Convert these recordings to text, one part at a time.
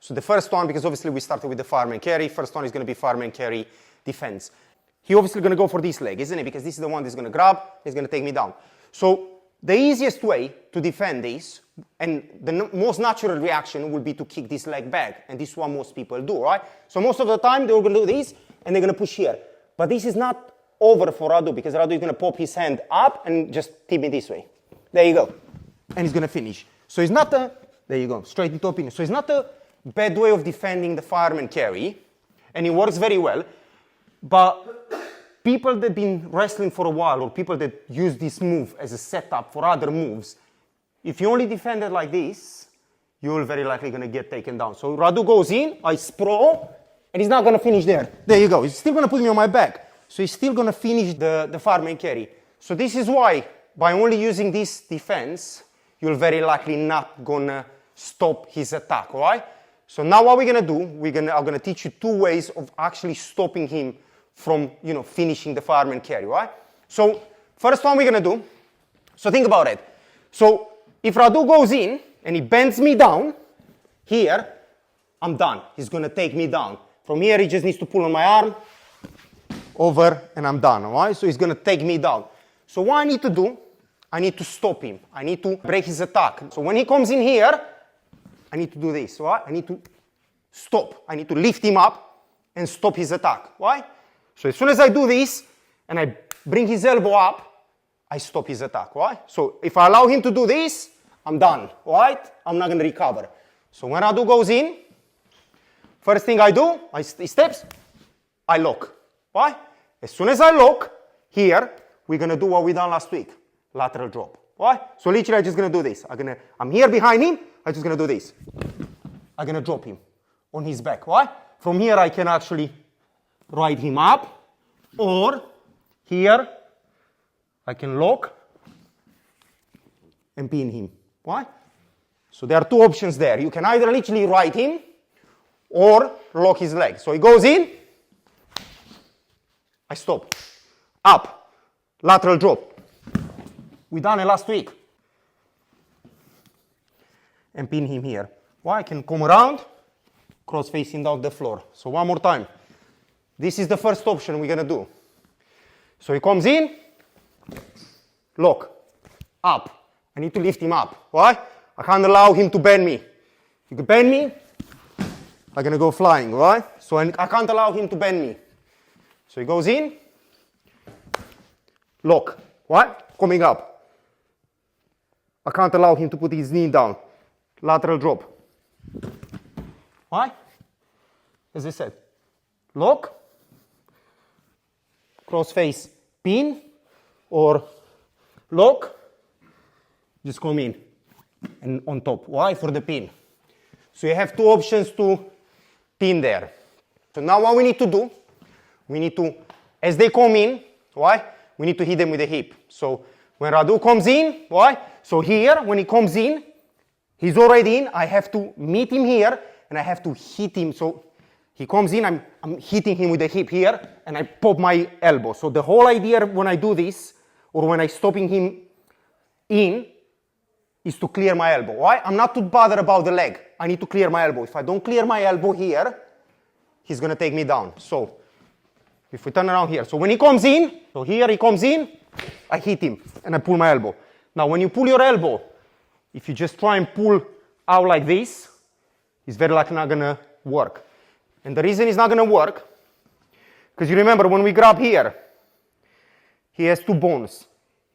So the first one, because obviously we started with the fireman carry, first one is going to be fireman carry defense. He obviously going to go for this leg, isn't it? Because this is the one that's going to grab, he's going to take me down. So the easiest way to defend this, and the most natural reaction will be to kick this leg back, and this is what most people do, right? So most of the time they're going to do this, and they're going to push here. But this is not over for Radu, because Radu is going to pop his hand up and just tip me this way. There you go. And he's going to finish. So it's not a, there you go, straight into opinion. So it's not a bad way of defending the fireman carry, and it works very well. But people that have been wrestling for a while, or people that use this move as a setup for other moves, if you only defend it like this, you're very likely going to get taken down. So Radu goes in, I sprawl, and he's not going to finish there. There you go. He's still going to put me on my back. So he's still going to finish the fireman carry. So this is why, by only using this defense, you're very likely not going to stop his attack, all right? So now what we're going to do, I'm going to teach you two ways of actually stopping him from, finishing the fireman carry, right? So first one we're going to do, so think about it. So if Radu goes in and he bends me down, here, I'm done. He's going to take me down. From here, he just needs to pull on my arm, over, and I'm done, all right? So he's going to take me down. So what I need to do, I need to stop him. I need to break his attack. So when he comes in here, I need to do this, right? I need to stop. I need to lift him up and stop his attack, right? So as soon as I do this and I bring his elbow up, I stop his attack, right? So if I allow him to do this, I'm done, right? I'm not going to recover. So when Radu goes in, first thing I do, he steps, I lock, right? As soon as I lock, here, we're going to do what we done last week, lateral drop, right? So literally I'm just going to do this. I'm here behind him, I'm just going to do this. I'm going to drop him on his back, right? From here I can actually ride him up, or here I can lock and pin him, right? So there are two options there. You can either literally ride him or lock his leg. So he goes in, I stop, up, lateral drop. We done it last week. And pin him here. Why? I can come around, cross facing down the floor. So one more time. This is the first option we're going to do. So he comes in, lock, up. I need to lift him up. Why? I can't allow him to bend me. If you can bend me, I'm going to go flying, right? So I can't allow him to bend me. So he goes in, lock, right? Coming up. I can't allow him to put his knee down. Lateral drop. Why? As I said, lock, cross face, pin, or lock, just come in and on top. Why? For the pin. So you have two options to pin there. So now what we need to do, we need to, as they come in, why? We need to hit them with the hip. So when Radu comes in, why? So here, when he comes in, he's already in, I have to meet him here, and I have to hit him. So he comes in, I'm hitting him with the hip here, and I pop my elbow. So the whole idea when I do this, or when I'm stopping him in, is to clear my elbow. Why? I'm not too bothered about the leg. I need to clear my elbow. If I don't clear my elbow here, he's going to take me down. So if we turn around here. So when he comes in, so here he comes in, I hit him, and I pull my elbow. Now when you pull your elbow, if you just try and pull out like this, it's very likely not going to work. And the reason it's not going to work, because you remember when we grab here, he has two bones.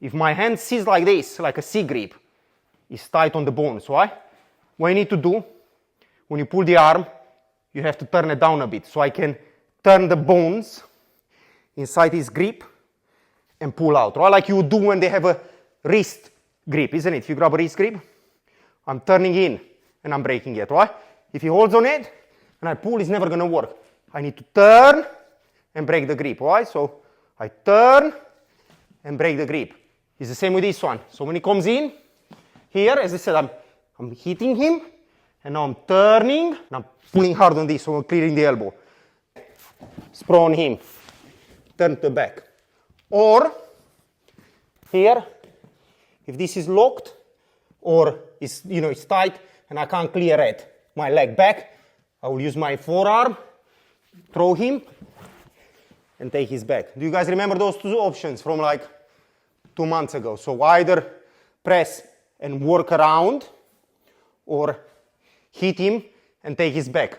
If my hand sits like this, like a C grip, it's tight on the bones, right? What you need to do, when you pull the arm, you have to turn it down a bit. So I can turn the bones inside his grip and pull out, right? Like you would do when they have a wrist grip, isn't it? If you grab a wrist grip, I'm turning in and I'm breaking it, right? If he holds on it and I pull, it's never going to work. I need to turn and break the grip, right? So I turn and break the grip. It's the same with this one. So when he comes in, here, as I said, I'm hitting him, and now I'm turning, and I'm pulling hard on this, so I'm clearing the elbow. Sprawl on him, turn to the back. Or, here, if this is locked, or it's tight, and I can't clear it, my leg back, I will use my forearm, throw him, and take his back. Do you guys remember those two options from like 2 months ago? So either press and work around, or hit him and take his back.